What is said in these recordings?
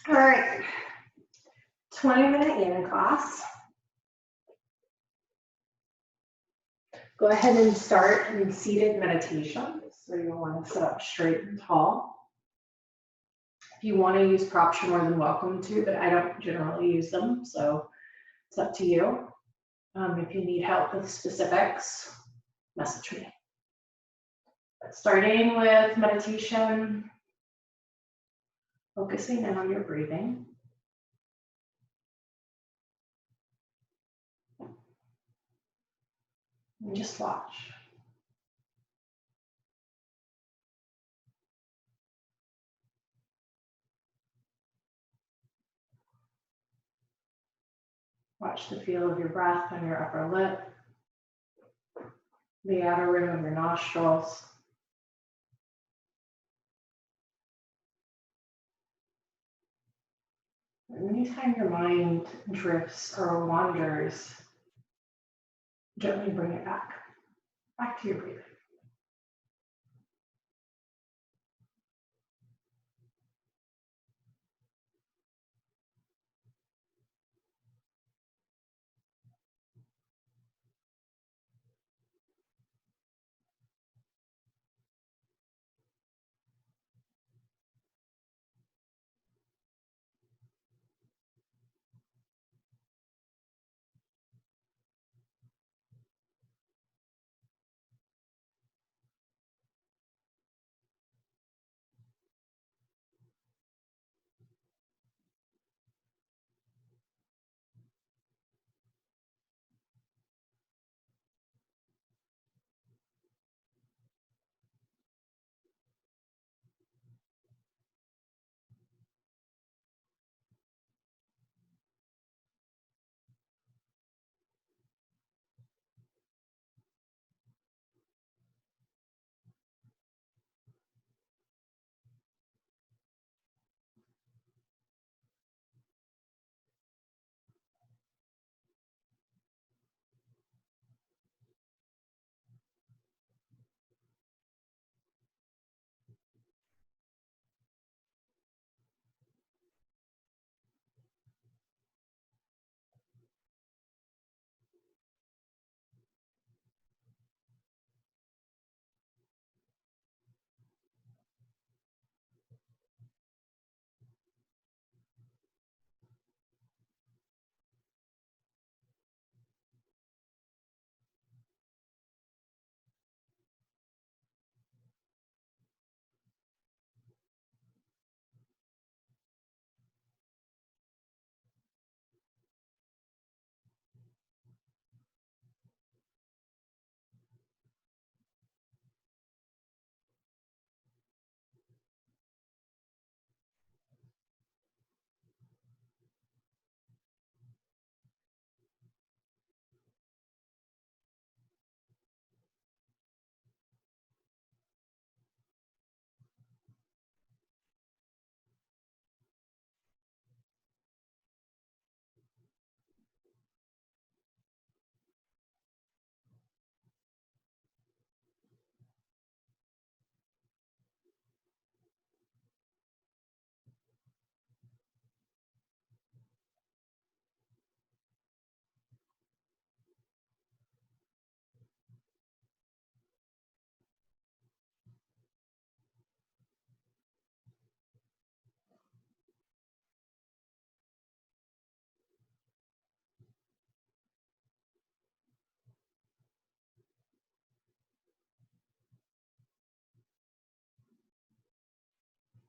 All right, 20-minute yin class. Go ahead and start in seated meditation. So you'll want to sit up straight and tall. If you want to use props, you're more than welcome to, but I don't generally use them, so it's up to you. If you need help with specifics, message me. But starting with meditation, focusing in on your breathing. And just watch. Watch the feel of your breath on your upper lip, the outer rim of your nostrils. Anytime your mind drifts or wanders, gently bring it back to your breathing.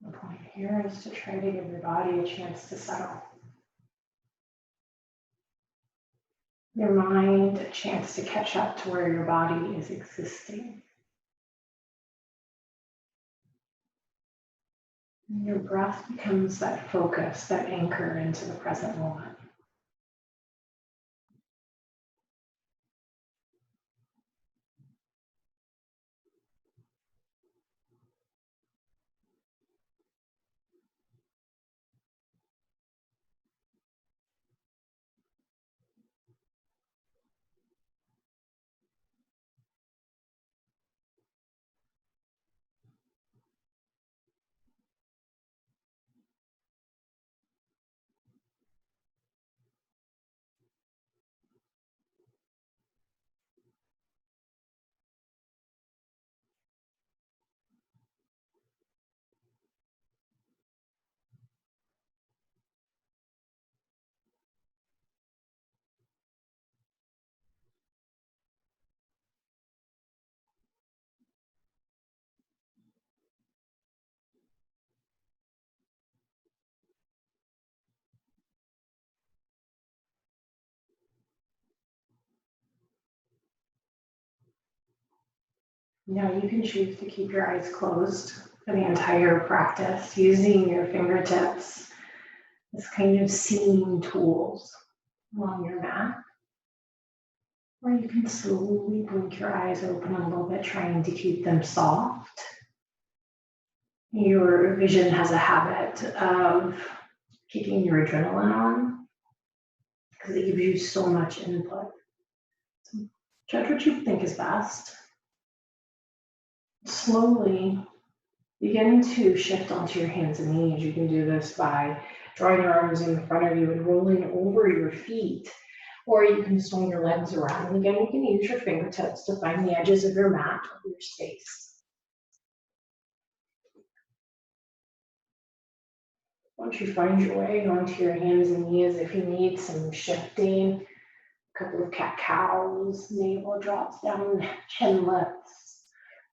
The point here is to try to give your body a chance to settle. Your mind a chance to catch up to where your body is existing. And your breath becomes that focus, that anchor into the present moment. Now you can choose to keep your eyes closed for the entire practice, using your fingertips as kind of seeing tools along your mat. Or you can slowly blink your eyes open a little bit, trying to keep them soft. Your vision has a habit of keeping your adrenaline on because it gives you so much input. So judge what you think is best. Slowly begin to shift onto your hands and knees. You can do this by drawing your arms in front of you and rolling over your feet, or you can swing your legs around. And again, you can use your fingertips to find the edges of your mat or your space. Once you find your way onto your hands and knees, if you need some shifting, a couple of cat-cows, navel drops down, chin lifts,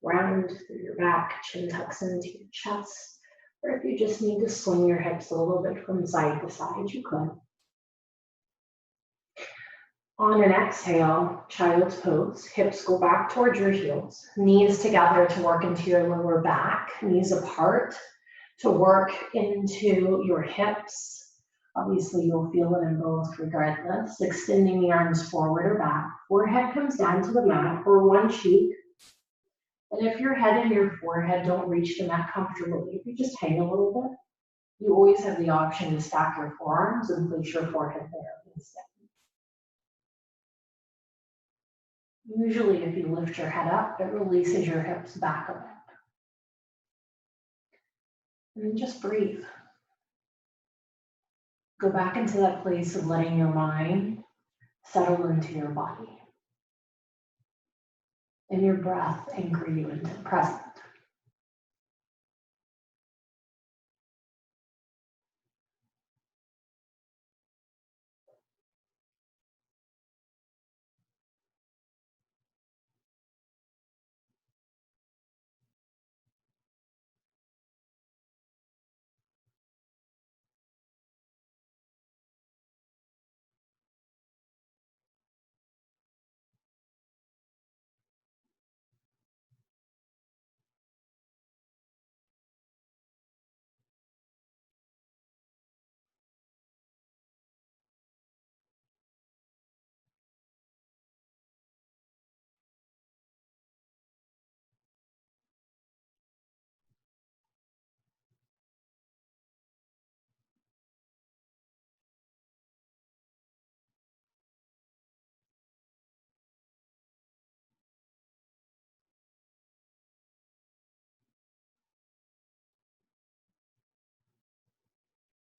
round through your back, chin tucks into your chest. Or if you just need to swing your hips a little bit from side to side, you could. On an exhale, child's pose, hips go back towards your heels, knees together to work into your lower back, knees apart to work into your hips. Obviously, you'll feel it in both regardless. Extending the arms forward or back. Forehead comes down to the mat or one cheek. And if your head and your forehead don't reach the mat comfortably, if you just hang a little bit, you always have the option to stack your forearms and place your forehead there instead. Usually, if you lift your head up, it releases your hips back a bit. And then just breathe. Go back into that place of letting your mind settle into your body. And your breath anchor you into the present.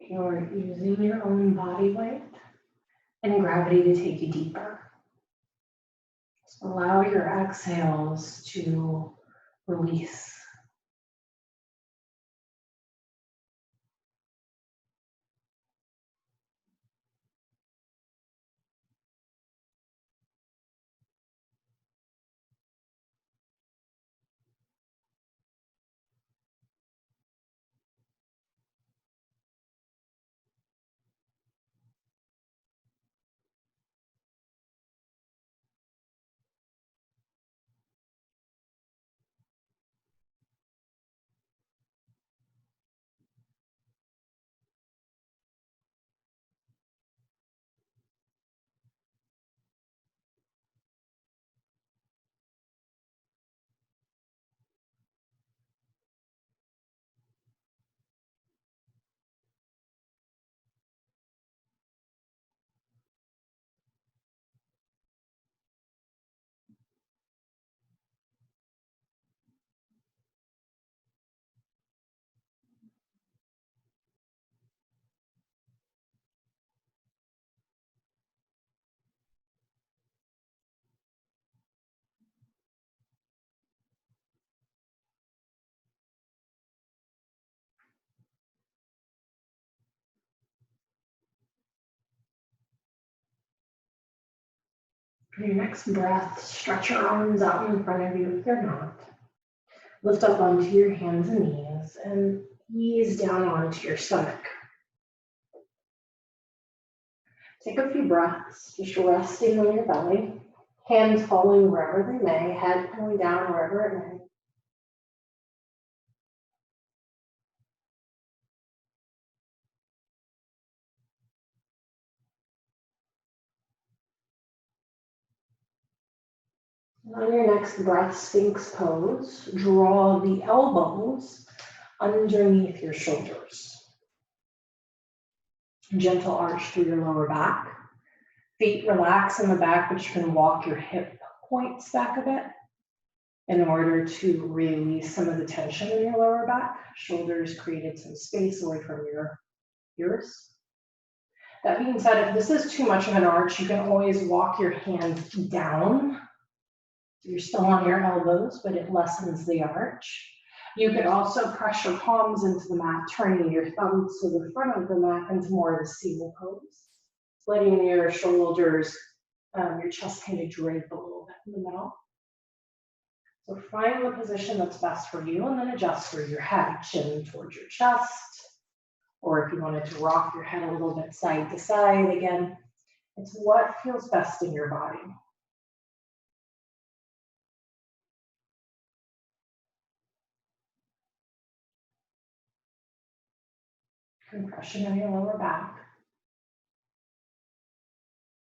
You're using your own body weight and gravity to take you deeper. So allow your exhales to release. For your next breath, stretch your arms out in front of you if they're not. Lift up onto your hands and knees and ease down onto your stomach. Take a few breaths, just resting on your belly. Hands falling wherever they may, head going down wherever it may. And on your next breath, Sphinx pose, draw the elbows underneath your shoulders. Gentle arch through your lower back. Feet relax in the back, but you can walk your hip points back a bit in order to release some of the tension in your lower back. Shoulders created some space away from your ears. That being said, if this is too much of an arch, you can always walk your hands down. You're still on your elbows, but it lessens the arch. You could also press your palms into the mat, turning your thumbs to the front of the mat into more of a seal pose, letting your shoulders, your chest kind of drape a little bit in the middle. So find the position that's best for you and then adjust through your head, chin towards your chest. Or if you wanted to rock your head a little bit side to side, again, it's what feels best in your body. Compression in your lower back.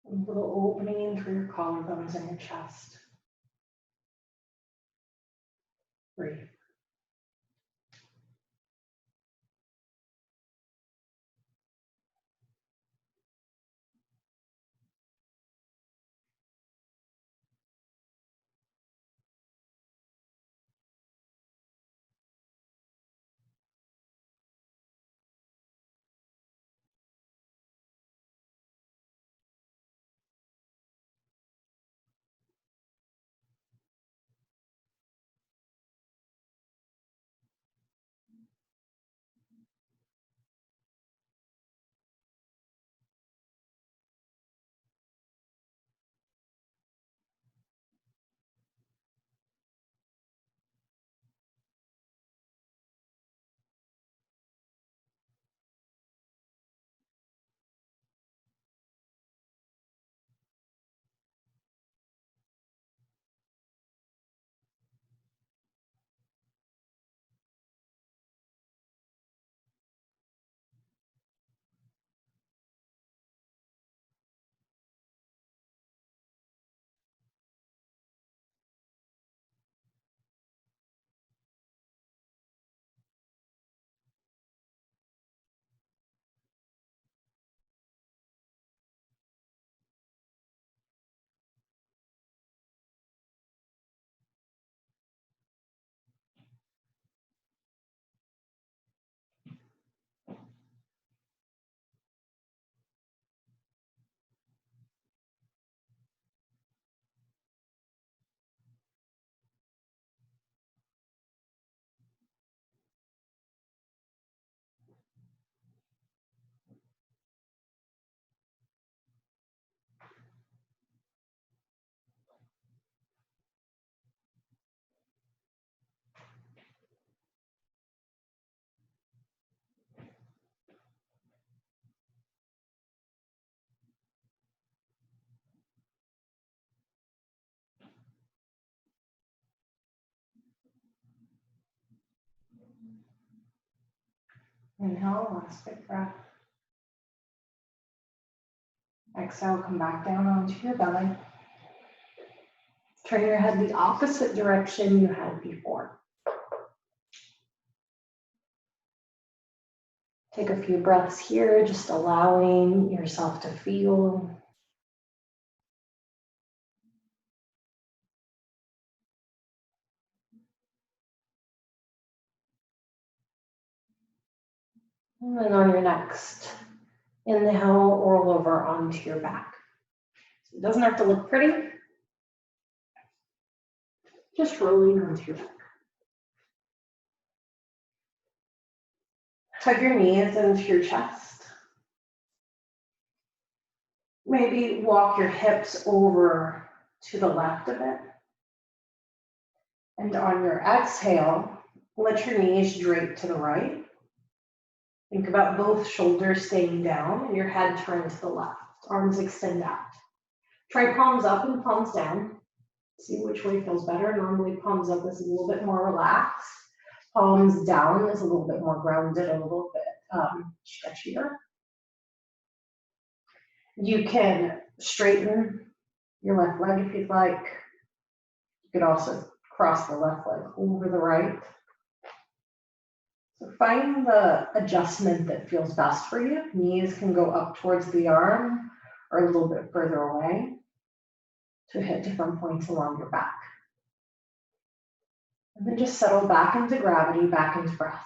A little opening through your collarbones and your chest. Breathe. Inhale, last big breath. Exhale, come back down onto your belly. Turn your head the opposite direction you had before. Take a few breaths here, just allowing yourself to feel. And then on your next inhale, roll over onto your back. So it doesn't have to look pretty, just rolling onto your back. Tuck your knees into your chest. Maybe walk your hips over to the left a bit. And on your exhale, let your knees drape to the right. Think about both shoulders staying down and your head turned to the left. Arms extend out. Try palms up and palms down. See which way feels better. Normally palms up is a little bit more relaxed. Palms down is a little bit more grounded, a little bit stretchier. You can straighten your left leg if you'd like. You could also cross the left leg over the right. So find the adjustment that feels best for you. Knees can go up towards the arm or a little bit further away to hit different points along your back. And then just settle back into gravity, back into breath.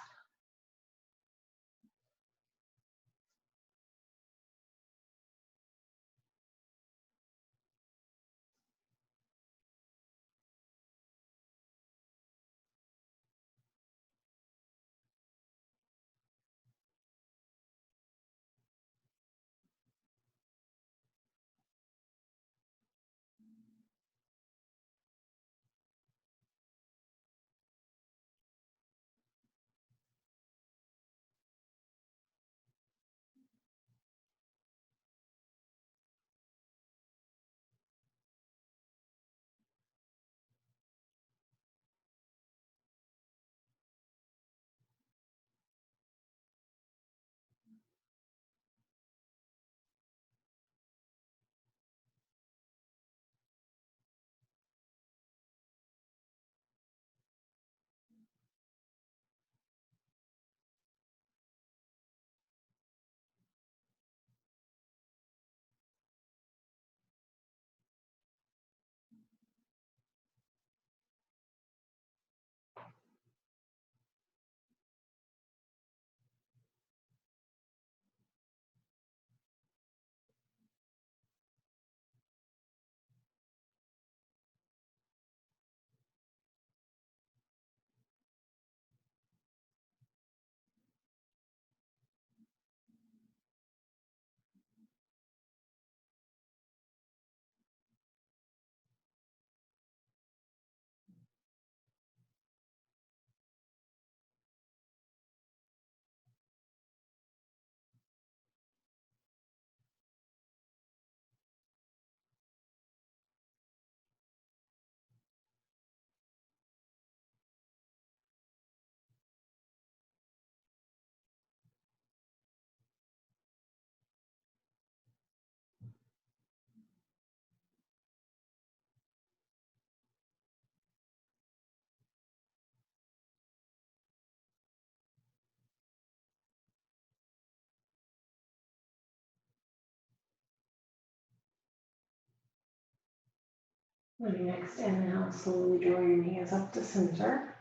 On your next inhale, slowly draw your knees up to center.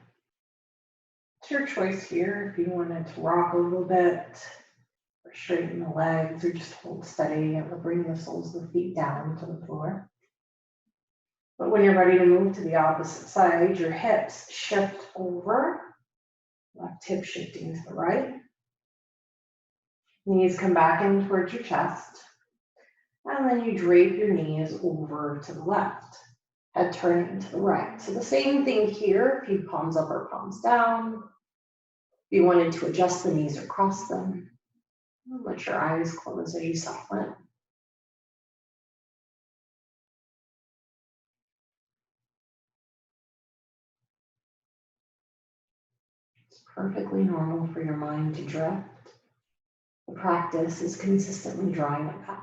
It's your choice here if you wanted to rock a little bit, or straighten the legs, or just hold steady and bring the soles of the feet down to the floor. But when you're ready to move to the opposite side, your hips shift over, left hip shifting to the right. Knees come back in towards your chest, and then you drape your knees over to the left. Head turning to the right. So the same thing here, if you palms up or palms down. If you wanted to adjust the knees or cross them, let your eyes close as you soften. It's perfectly normal for your mind to drift. The practice is consistently drawing it back.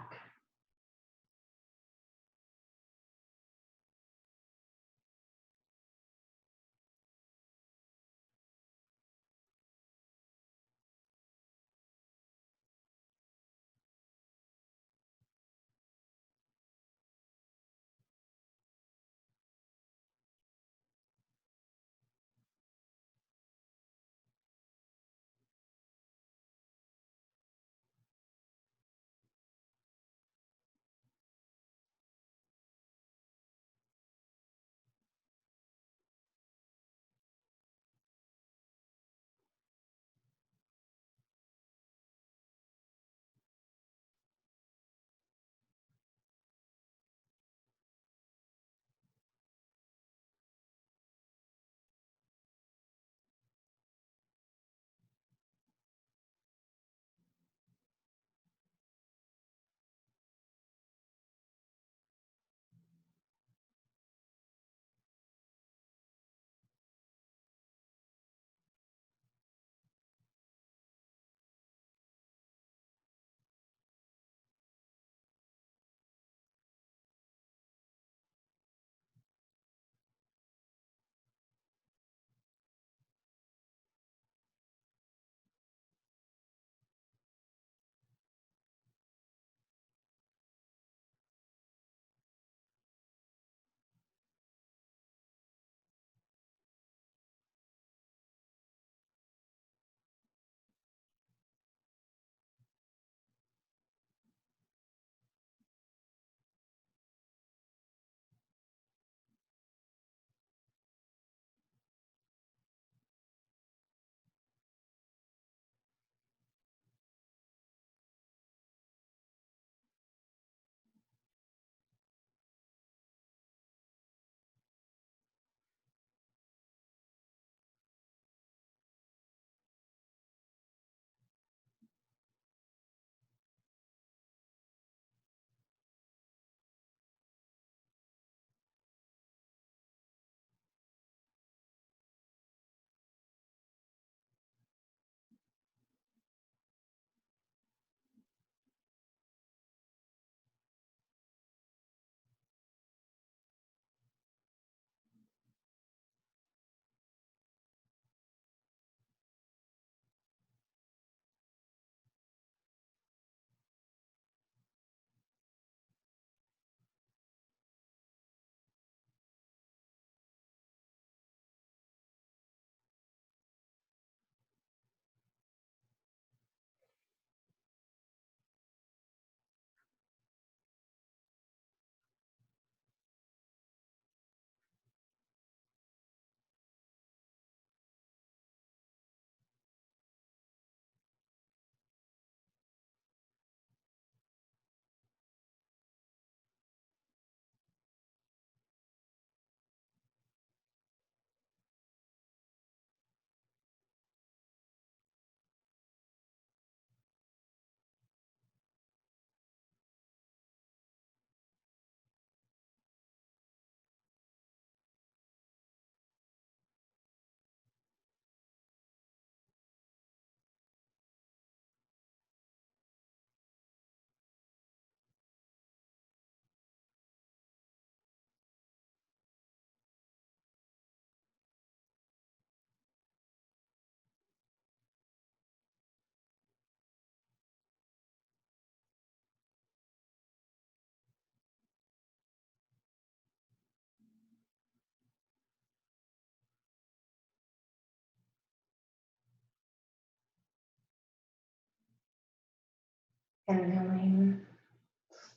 Inhaling,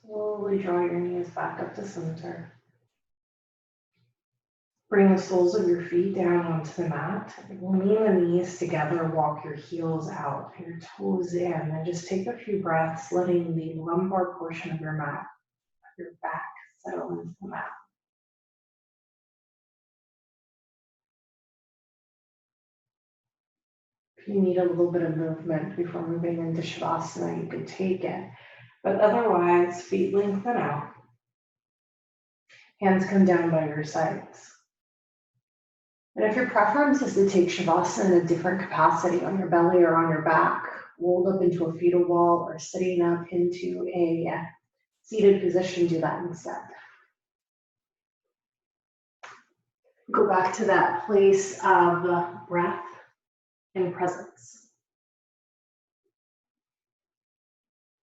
slowly draw your knees back up to center. Bring the soles of your feet down onto the mat. Lean the knees together, walk your heels out, your toes in, and just take a few breaths, letting the lumbar portion of your mat, your back, settle into the mat. If you need a little bit of movement before moving into Shavasana, you can take it. But otherwise, feet lengthen out. Hands come down by your sides. And if your preference is to take Shavasana in a different capacity on your belly or on your back, rolled up into a fetal ball or sitting up into a seated position, do that instead. Go back to that place of breath and presence.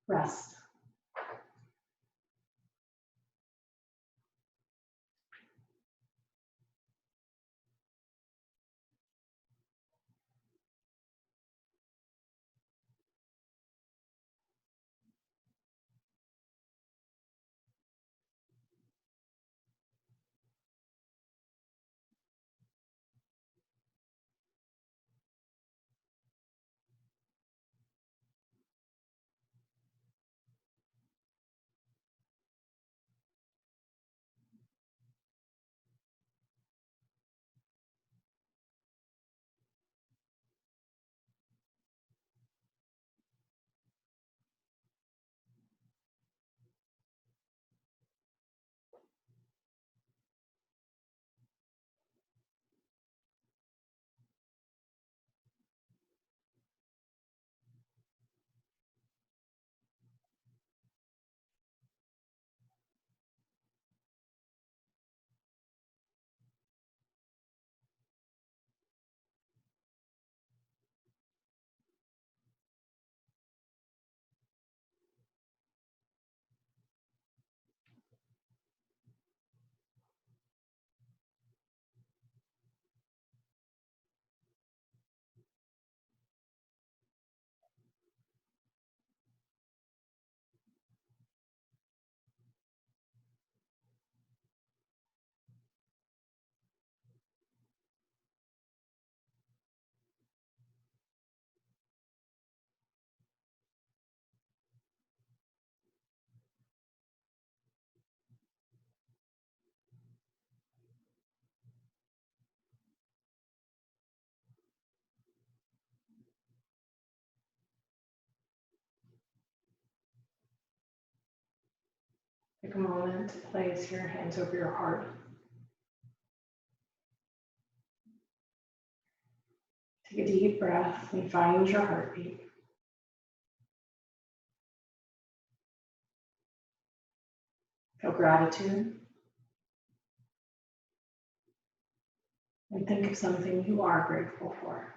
Rest. Take a moment to place your hands over your heart. Take a deep breath and find your heartbeat. Feel gratitude. And think of something you are grateful for.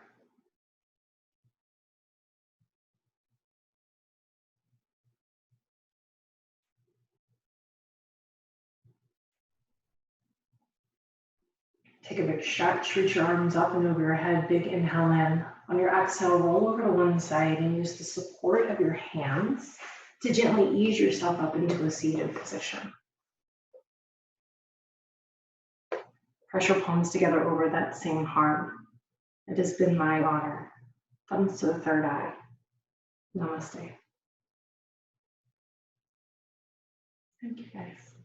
Take a big stretch, reach your arms up and over your head, big inhale in. On your exhale, roll over to one side and use the support of your hands to gently ease yourself up into a seated position. Press your palms together over that same heart. It has been my honor. Thumbs to the third eye. Namaste. Thank you, guys.